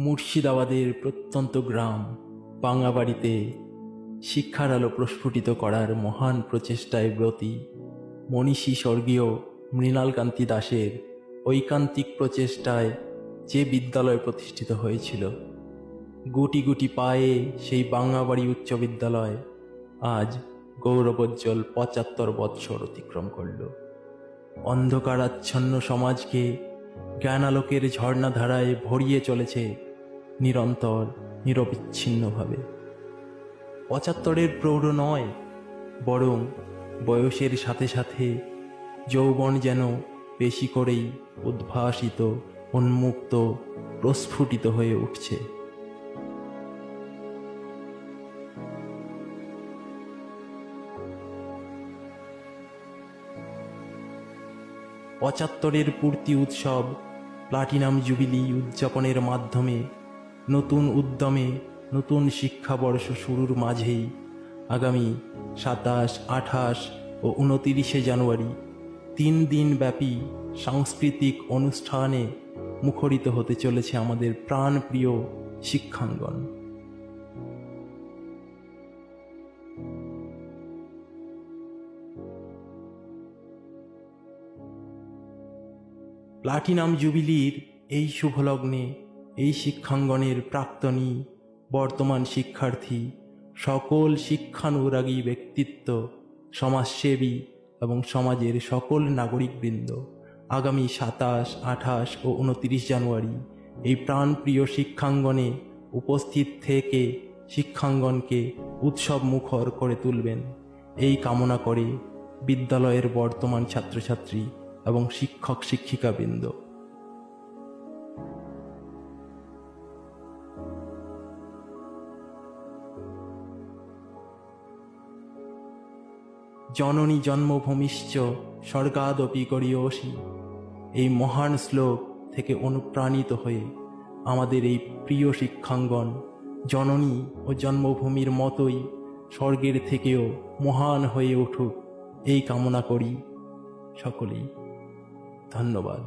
মুর্শিদাবাদের প্রত্যন্ত গ্রাম বাঙাবাড়িতে শিক্ষার আলো প্রস্ফুটিত করার মহান প্রচেষ্টায় ব্রতী মনীষী স্বর্গীয় মৃণালকান্তি দাসের ঐকান্তিক প্রচেষ্টায় যে বিদ্যালয় প্রতিষ্ঠিত হয়েছিল, গুটি গুটি পায়ে সেই বাঙাবাড়ি উচ্চ বিদ্যালয় আজ গৌরবোজ্জ্বল ৭৫ বৎসর অতিক্রম করল। অন্ধকারাচ্ছন্ন সমাজকে জ্ঞানালোকের ঝর্ণাধারায় ভরিয়ে চলেছে নিরন্তর নিরবিচ্ছিন্নভাবে। ৭৫-এর প্রৌঢ় নয়, বরং বয়সের সাথে সাথে যৌবন যেন বেশি করেই উদ্ভাসিত, উন্মুক্ত, প্রস্ফুটিত হয়ে উঠছে। পঁচাত্তরের পূর্তি উৎসব প্লাটিনাম জুবিলি উদযাপনের মাধ্যমে নতুন উদ্যমে নতুন শিক্ষাবর্ষ শুরুর মাঝেই আগামী ২৭, ২৮ ও ২৯শে জানুয়ারি ৩ দিন ব্যাপী সাংস্কৃতিক অনুষ্ঠানে মুখরিত হতে চলেছে আমাদের প্রাণপ্রিয় শিক্ষাঙ্গন। প্লাটিনাম জুবিলির এই শুভলগ্নে এই শিক্ষাঙ্গনের প্রাক্তনী, বর্তমান শিক্ষার্থী, সকল শিক্ষানুরাগী ব্যক্তিত্ব, সমাজসেবী এবং সমাজের সকল নাগরিকবৃন্দ আগামী ২৭, ২৮ ও ২৯ জানুয়ারি এই প্রাণপ্রিয় শিক্ষাঙ্গনে উপস্থিত থেকে শিক্ষাঙ্গনকে উৎসব মুখর করে তুলবেন, এই কামনা করে বিদ্যালয়ের বর্তমান ছাত্রছাত্রী এবং শিক্ষক শিক্ষিকাবৃন্দ। জননী জন্মভূমিশ্চ স্বর্গাদপি গরীয়সী, এই মহান শ্লোক থেকে অনুপ্রাণিত হয়ে আমাদের এই প্রিয় শিক্ষাঙ্গন জননী ও জন্মভূমির মতোই স্বর্গের থেকেও মহান হয়ে উঠুক, এই কামনা করি। সকলেই ধন্যবাদ।